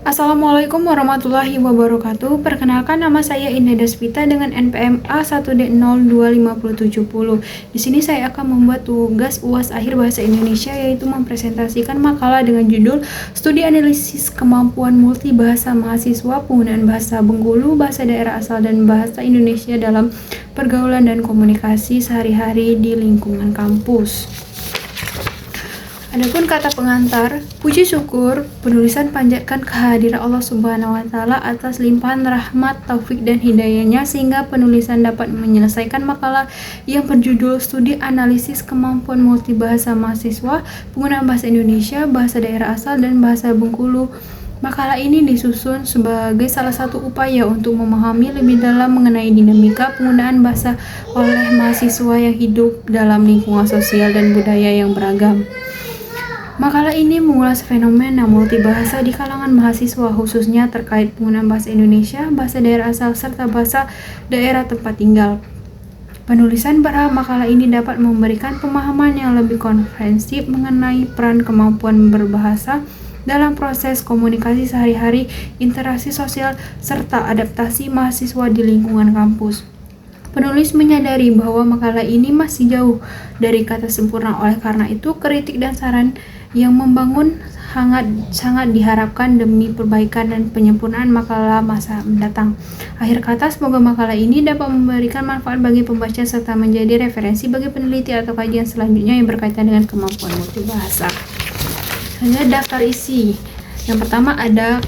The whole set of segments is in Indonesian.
Assalamualaikum warahmatullahi wabarakatuh. Perkenalkan, nama saya Indah Desvita dengan NPM A1D02570. Di sini saya akan membuat tugas UAS akhir bahasa Indonesia, yaitu mempresentasikan makalah dengan judul Studi Analisis Kemampuan Multibahasa Mahasiswa, Penggunaan Bahasa Bengkulu, Bahasa Daerah Asal dan Bahasa Indonesia dalam Pergaulan dan Komunikasi Sehari-hari di Lingkungan Kampus. Adapun kata pengantar, puji syukur penulisan panjatkan kehadiran Allah Subhanahu wa Ta'ala atas limpahan rahmat, taufik dan hidayahnya sehingga penulisan dapat menyelesaikan makalah yang berjudul Studi Analisis Kemampuan Multibahasa Mahasiswa, Penggunaan Bahasa Indonesia, Bahasa Daerah Asal dan Bahasa Bengkulu. Makalah ini disusun sebagai salah satu upaya untuk memahami lebih dalam mengenai dinamika penggunaan bahasa oleh mahasiswa yang hidup dalam lingkungan sosial dan budaya yang beragam. Makalah ini mengulas fenomena multibahasa di kalangan mahasiswa, khususnya terkait penggunaan bahasa Indonesia, bahasa daerah asal, serta bahasa daerah tempat tinggal. Penulisan berharap makalah ini dapat memberikan pemahaman yang lebih komprehensif mengenai peran kemampuan berbahasa dalam proses komunikasi sehari-hari, interaksi sosial, serta adaptasi mahasiswa di lingkungan kampus. Penulis menyadari bahwa makalah ini masih jauh dari kata sempurna, oleh karena itu kritik dan saran yang membangun sangat diharapkan demi perbaikan dan penyempurnaan makalah masa mendatang. Akhir kata, semoga makalah ini dapat memberikan manfaat bagi pembaca serta menjadi referensi bagi peneliti atau kajian selanjutnya yang berkaitan dengan kemampuan multibahasa. Selanjutnya, daftar isi. Yang pertama ada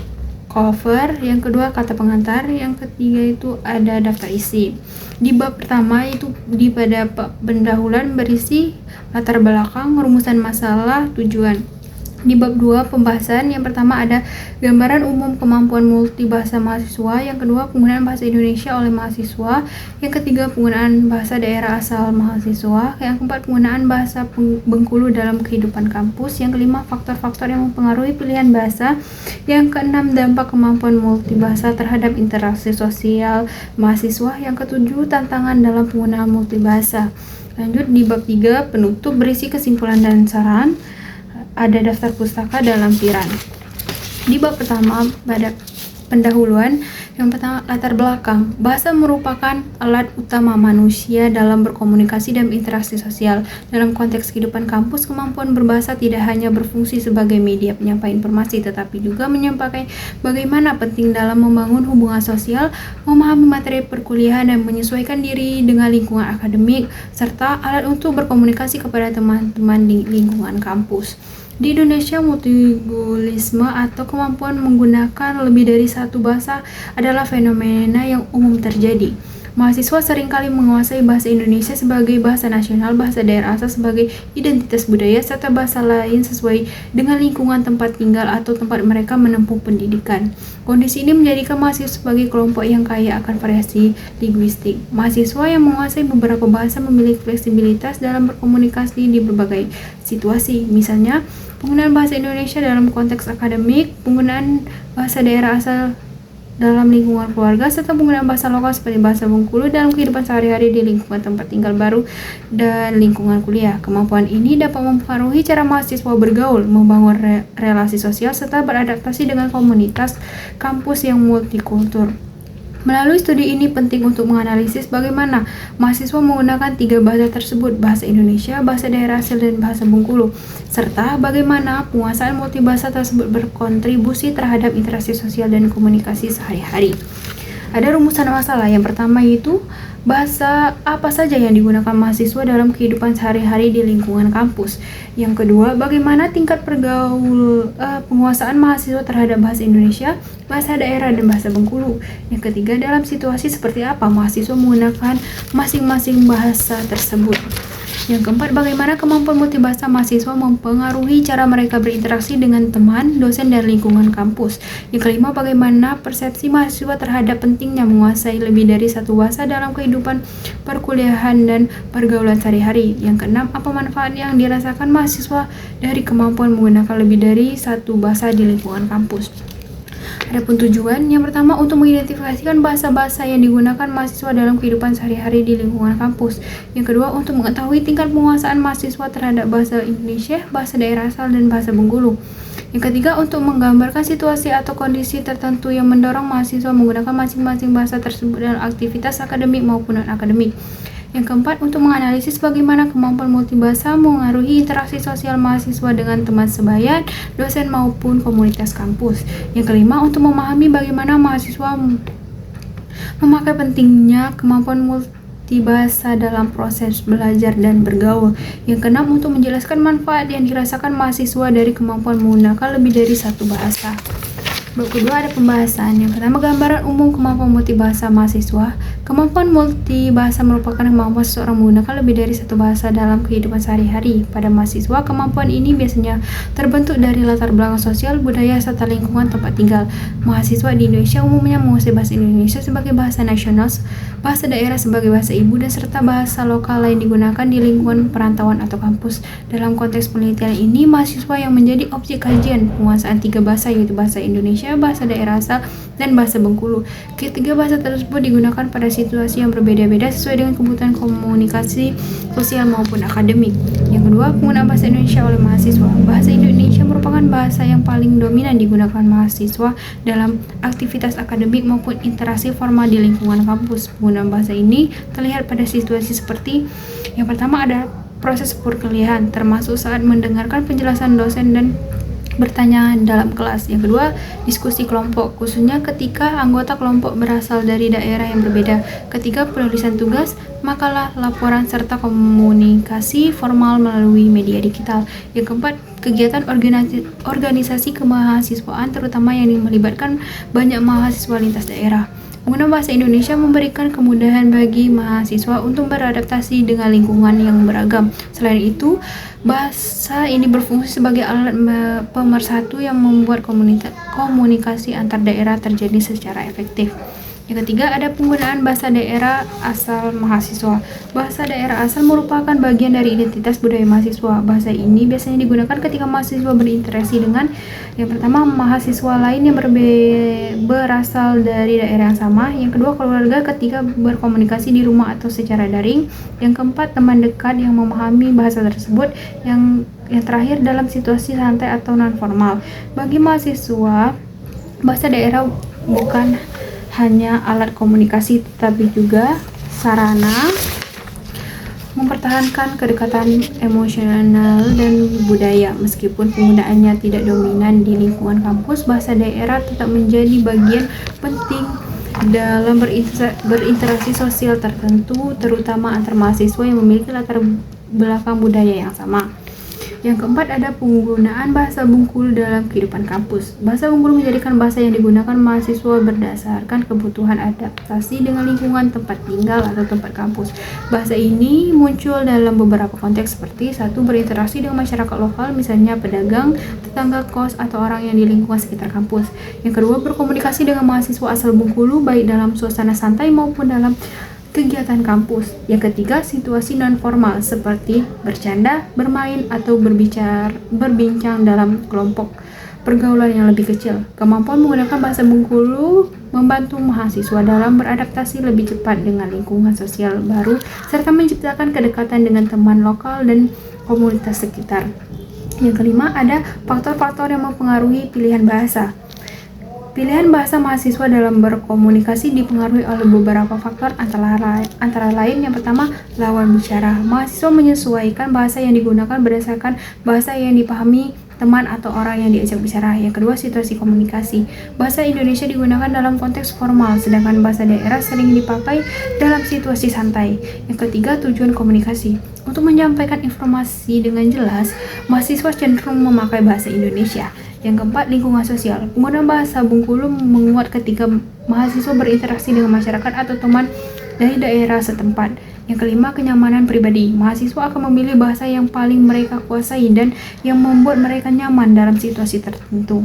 cover, yang kedua kata pengantar, yang ketiga itu ada daftar isi. Di bab pertama itu pada pendahuluan berisi latar belakang, rumusan masalah, tujuan. Di bab 2 pembahasan, yang pertama ada gambaran umum kemampuan multibahasa mahasiswa, yang kedua penggunaan bahasa Indonesia oleh mahasiswa, yang ketiga penggunaan bahasa daerah asal mahasiswa, yang keempat penggunaan bahasa Bengkulu dalam kehidupan kampus, yang kelima faktor-faktor yang mempengaruhi pilihan bahasa, yang keenam dampak kemampuan multibahasa terhadap interaksi sosial mahasiswa, yang ketujuh tantangan dalam penggunaan multibahasa. Lanjut di bab 3 penutup berisi kesimpulan dan saran. Ada daftar pustaka dan lampiran. Di bab pertama pada pendahuluan, yang pertama latar belakang. Bahasa merupakan alat utama manusia dalam berkomunikasi dan interaksi sosial. Dalam konteks kehidupan kampus, kemampuan berbahasa tidak hanya berfungsi sebagai media penyampaian informasi, tetapi juga menyampaikan bagaimana penting dalam membangun hubungan sosial, memahami materi perkuliahan dan menyesuaikan diri dengan lingkungan akademik, serta alat untuk berkomunikasi kepada teman-teman di lingkungan kampus. Di Indonesia, multilingualisme atau kemampuan menggunakan lebih dari satu bahasa adalah fenomena yang umum terjadi. Mahasiswa seringkali menguasai bahasa Indonesia sebagai bahasa nasional, bahasa daerah asal sebagai identitas budaya, serta bahasa lain sesuai dengan lingkungan tempat tinggal atau tempat mereka menempuh pendidikan. Kondisi ini menjadikan mahasiswa sebagai kelompok yang kaya akan variasi linguistik. Mahasiswa yang menguasai beberapa bahasa memiliki fleksibilitas dalam berkomunikasi di berbagai situasi. Misalnya, penggunaan bahasa Indonesia dalam konteks akademik, penggunaan bahasa daerah asal dalam lingkungan keluarga, serta penggunaan bahasa lokal seperti bahasa Bengkulu dalam kehidupan sehari-hari di lingkungan tempat tinggal baru dan lingkungan kuliah. Kemampuan ini dapat mempengaruhi cara mahasiswa bergaul, membangun relasi sosial, serta beradaptasi dengan komunitas kampus yang multikultur. Melalui studi ini penting untuk menganalisis bagaimana mahasiswa menggunakan tiga bahasa tersebut, bahasa Indonesia, bahasa daerah asal, dan bahasa Bengkulu, serta bagaimana penguasaan multibahasa tersebut berkontribusi terhadap interaksi sosial dan komunikasi sehari-hari. Ada rumusan masalah. Yang pertama yaitu bahasa apa saja yang digunakan mahasiswa dalam kehidupan sehari-hari di lingkungan kampus. Yang kedua, bagaimana tingkat penguasaan mahasiswa terhadap bahasa Indonesia, bahasa daerah, dan bahasa Bengkulu. Yang ketiga, dalam situasi seperti apa mahasiswa menggunakan masing-masing bahasa tersebut. Yang keempat, bagaimana kemampuan multibahasa mahasiswa mempengaruhi cara mereka berinteraksi dengan teman, dosen, dan lingkungan kampus. Yang kelima, bagaimana persepsi mahasiswa terhadap pentingnya menguasai lebih dari satu bahasa dalam kehidupan perkuliahan dan pergaulan sehari-hari. Yang keenam, apa manfaat yang dirasakan mahasiswa dari kemampuan menggunakan lebih dari satu bahasa di lingkungan kampus. Adapun tujuan, yang pertama untuk mengidentifikasikan bahasa-bahasa yang digunakan mahasiswa dalam kehidupan sehari-hari di lingkungan kampus. Yang kedua, untuk mengetahui tingkat penguasaan mahasiswa terhadap bahasa Indonesia, bahasa daerah asal, dan bahasa Bengkulu. Yang ketiga, untuk menggambarkan situasi atau kondisi tertentu yang mendorong mahasiswa menggunakan masing-masing bahasa tersebut dalam aktivitas akademik maupun non-akademik. Yang keempat, untuk menganalisis bagaimana kemampuan multibahasa mengaruhi interaksi sosial mahasiswa dengan teman sebaya, dosen maupun komunitas kampus. Yang kelima, untuk memahami bagaimana mahasiswa memakai pentingnya kemampuan multibahasa dalam proses belajar dan bergaul. Yang keenam, untuk menjelaskan manfaat yang dirasakan mahasiswa dari kemampuan menggunakan lebih dari satu bahasa. Bab kedua ada pembahasan. Yang pertama, gambaran umum kemampuan multibahasa mahasiswa. Kemampuan multibahasa merupakan kemampuan seseorang menggunakan lebih dari satu bahasa dalam kehidupan sehari-hari. Pada mahasiswa, kemampuan ini biasanya terbentuk dari latar belakang sosial, budaya, serta lingkungan tempat tinggal. Mahasiswa di Indonesia umumnya menguasai bahasa Indonesia sebagai bahasa nasional, bahasa daerah sebagai bahasa ibu, dan serta bahasa lokal lain digunakan di lingkungan perantauan atau kampus. Dalam konteks penelitian ini, mahasiswa yang menjadi objek kajian penguasaan 3 bahasa, yaitu bahasa Indonesia, bahasa daerah asal, dan bahasa Bengkulu. Ketiga bahasa tersebut digunakan pada situasi yang berbeda-beda sesuai dengan kebutuhan komunikasi sosial maupun akademik. Yang kedua, penggunaan bahasa Indonesia oleh mahasiswa. Bahasa Indonesia merupakan bahasa yang paling dominan digunakan mahasiswa dalam aktivitas akademik maupun interaksi formal di lingkungan kampus. Penggunaan bahasa ini terlihat pada situasi seperti yang pertama ada proses perkuliahan, termasuk saat mendengarkan penjelasan dosen dan bertanya dalam kelas. Yang kedua, diskusi kelompok, khususnya ketika anggota kelompok berasal dari daerah yang berbeda. Ketiga, penulisan tugas, makalah, laporan, serta komunikasi formal melalui media digital. Yang keempat, kegiatan organisasi kemahasiswaan, terutama yang melibatkan banyak mahasiswa lintas daerah. Penggunaan bahasa Indonesia memberikan kemudahan bagi mahasiswa untuk beradaptasi dengan lingkungan yang beragam. Selain itu, bahasa ini berfungsi sebagai alat pemersatu yang membuat komunikasi antar daerah terjadi secara efektif. Yang ketiga, ada penggunaan bahasa daerah asal mahasiswa. Bahasa daerah asal merupakan bagian dari identitas budaya mahasiswa. Bahasa ini biasanya digunakan ketika mahasiswa berinteraksi dengan yang pertama, mahasiswa lain yang berasal dari daerah yang sama. Yang kedua, keluarga ketika berkomunikasi di rumah atau secara daring. Yang keempat, teman dekat yang memahami bahasa tersebut. Yang terakhir, dalam situasi santai atau non-formal. Bagi mahasiswa, bahasa daerah bukan hanya alat komunikasi, tetapi juga sarana mempertahankan kedekatan emosional dan budaya. Meskipun penggunaannya tidak dominan di lingkungan kampus, bahasa daerah tetap menjadi bagian penting dalam berinteraksi sosial tertentu, terutama antar mahasiswa yang memiliki latar belakang budaya yang sama. Yang keempat, ada penggunaan bahasa Bengkulu dalam kehidupan kampus. Bahasa Bengkulu menjadikan bahasa yang digunakan mahasiswa berdasarkan kebutuhan adaptasi dengan lingkungan tempat tinggal atau tempat kampus. Bahasa ini muncul dalam beberapa konteks seperti satu, berinteraksi dengan masyarakat lokal, misalnya pedagang, tetangga kos, atau orang yang di lingkungan sekitar kampus. Yang kedua, berkomunikasi dengan mahasiswa asal Bengkulu baik dalam suasana santai maupun dalam kegiatan kampus. Yang ketiga, situasi non-formal seperti bercanda, bermain, atau berbincang dalam kelompok pergaulan yang lebih kecil. Kemampuan menggunakan bahasa Bengkulu membantu mahasiswa dalam beradaptasi lebih cepat dengan lingkungan sosial baru serta menciptakan kedekatan dengan teman lokal dan komunitas sekitar. Yang kelima, ada faktor-faktor yang mempengaruhi pilihan bahasa. Pilihan bahasa mahasiswa dalam berkomunikasi dipengaruhi oleh beberapa faktor antara lain yang pertama, lawan bicara. Mahasiswa menyesuaikan bahasa yang digunakan berdasarkan bahasa yang dipahami teman atau orang yang diajak bicara. Yang kedua, situasi komunikasi. Bahasa Indonesia digunakan dalam konteks formal, sedangkan bahasa daerah sering dipakai dalam situasi santai. Yang ketiga, tujuan komunikasi. Untuk menyampaikan informasi dengan jelas, mahasiswa cenderung memakai bahasa Indonesia. Yang keempat, lingkungan sosial. Penggunaan bahasa Bengkulu menguat ketika mahasiswa berinteraksi dengan masyarakat atau teman dari daerah setempat. Yang kelima, kenyamanan pribadi. Mahasiswa akan memilih bahasa yang paling mereka kuasai dan yang membuat mereka nyaman dalam situasi tertentu.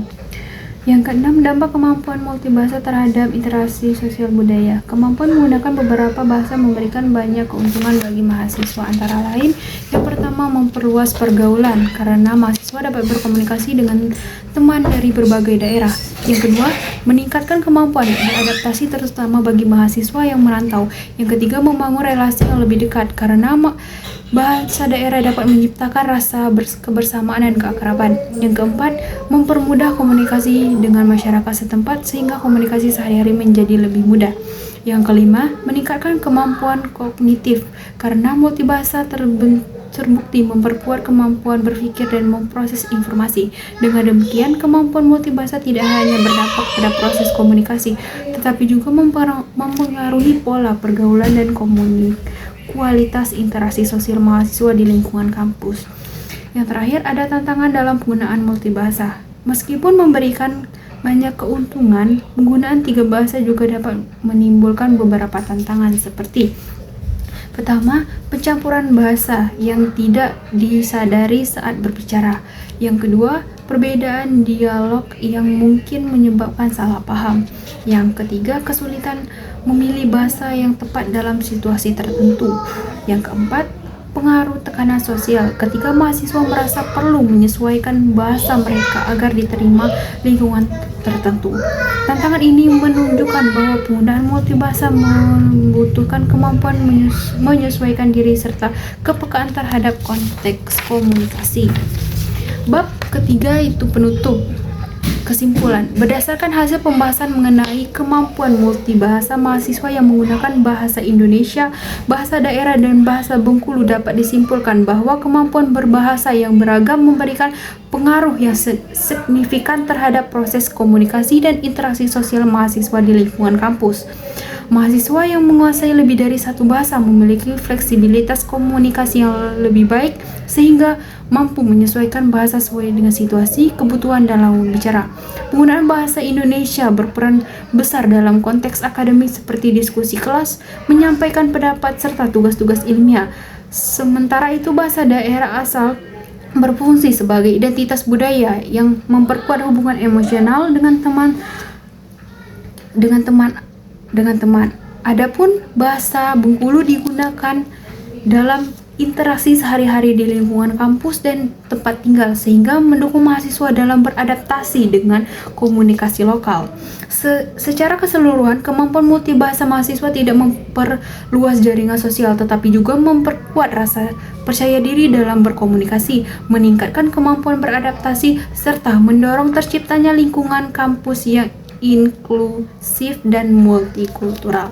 Yang keenam, dampak kemampuan multibahasa terhadap interaksi sosial budaya. Kemampuan menggunakan beberapa bahasa memberikan banyak keuntungan bagi mahasiswa, antara lain yang pertama, memperluas pergaulan karena mahasiswa dapat berkomunikasi dengan teman dari berbagai daerah. Yang kedua, meningkatkan kemampuan beradaptasi terutama bagi mahasiswa yang merantau. Yang ketiga, membangun relasi yang lebih dekat karena Bahasa daerah dapat menciptakan rasa kebersamaan dan keakraban. Yang keempat, mempermudah komunikasi dengan masyarakat setempat sehingga komunikasi sehari-hari menjadi lebih mudah. Yang kelima, meningkatkan kemampuan kognitif karena multibahasa terbukti memperkuat kemampuan berpikir dan memproses informasi. Dengan demikian, kemampuan multibahasa tidak hanya berdampak pada proses komunikasi, tetapi juga mempengaruhi pola pergaulan dan kualitas interaksi sosial mahasiswa di lingkungan kampus. Yang terakhir, ada tantangan dalam penggunaan multibahasa. Meskipun memberikan banyak keuntungan, penggunaan 3 bahasa juga dapat menimbulkan beberapa tantangan seperti: pertama, pencampuran bahasa yang tidak disadari saat berbicara. Yang kedua, perbedaan dialog yang mungkin menyebabkan salah paham. Yang ketiga, kesulitan memilih bahasa yang tepat dalam situasi tertentu. Yang keempat, pengaruh tekanan sosial ketika mahasiswa merasa perlu menyesuaikan bahasa mereka agar diterima lingkungan tertentu. Tantangan ini menunjukkan bahwa penggunaan multibahasa membutuhkan kemampuan menyesuaikan diri serta kepekaan terhadap konteks komunikasi. Bab ketiga itu penutup. Kesimpulan, berdasarkan hasil pembahasan mengenai kemampuan multibahasa mahasiswa yang menggunakan bahasa Indonesia, bahasa daerah, dan bahasa Bengkulu, dapat disimpulkan bahwa kemampuan berbahasa yang beragam memberikan pengaruh yang signifikan terhadap proses komunikasi dan interaksi sosial mahasiswa di lingkungan kampus. Mahasiswa yang menguasai lebih dari satu bahasa memiliki fleksibilitas komunikasi yang lebih baik sehingga mampu menyesuaikan bahasa sesuai dengan situasi, kebutuhan, dan lawan bicara. Penggunaan bahasa Indonesia berperan besar dalam konteks akademik seperti diskusi kelas, menyampaikan pendapat, serta tugas-tugas ilmiah. Sementara itu, bahasa daerah asal berfungsi sebagai identitas budaya yang memperkuat hubungan emosional dengan teman. Adapun bahasa Bengkulu digunakan dalam interaksi sehari-hari di lingkungan kampus dan tempat tinggal sehingga mendukung mahasiswa dalam beradaptasi dengan komunikasi lokal. Secara keseluruhan, kemampuan multibahasa mahasiswa tidak memperluas jaringan sosial tetapi juga memperkuat rasa percaya diri dalam berkomunikasi, meningkatkan kemampuan beradaptasi, serta mendorong terciptanya lingkungan kampus yang inklusif dan multikultural.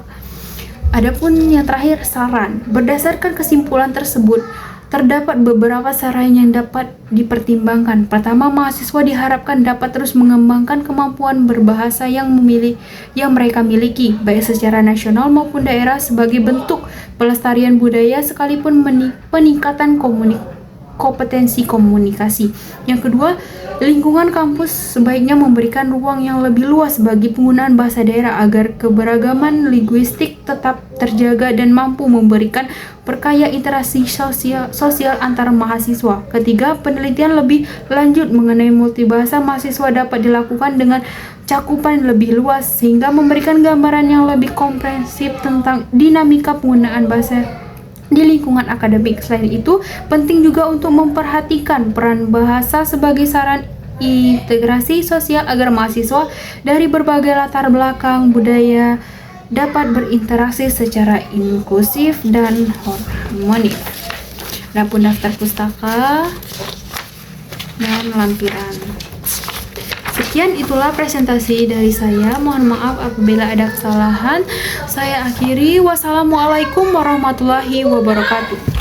Adapun yang terakhir, saran. Berdasarkan kesimpulan tersebut, terdapat beberapa saran yang dapat dipertimbangkan. Pertama, mahasiswa diharapkan dapat terus mengembangkan kemampuan berbahasa yang mereka miliki, baik secara nasional maupun daerah sebagai bentuk pelestarian budaya sekalipun peningkatan kompetensi komunikasi. Yang kedua, lingkungan kampus sebaiknya memberikan ruang yang lebih luas bagi penggunaan bahasa daerah agar keberagaman linguistik tetap terjaga dan mampu memberikan perkaya interaksi sosial antar mahasiswa. Ketiga, penelitian lebih lanjut mengenai multibahasa mahasiswa dapat dilakukan dengan cakupan lebih luas sehingga memberikan gambaran yang lebih komprehensif tentang dinamika penggunaan bahasa di lingkungan akademik. Selain itu, penting juga untuk memperhatikan peran bahasa sebagai saran integrasi sosial agar mahasiswa dari berbagai latar belakang budaya dapat berinteraksi secara inklusif dan harmonis. Adapun daftar pustaka dan lampiran. Sekian, itulah presentasi dari saya. Mohon maaf apabila ada kesalahan. Saya akhiri. Wassalamualaikum warahmatullahi wabarakatuh.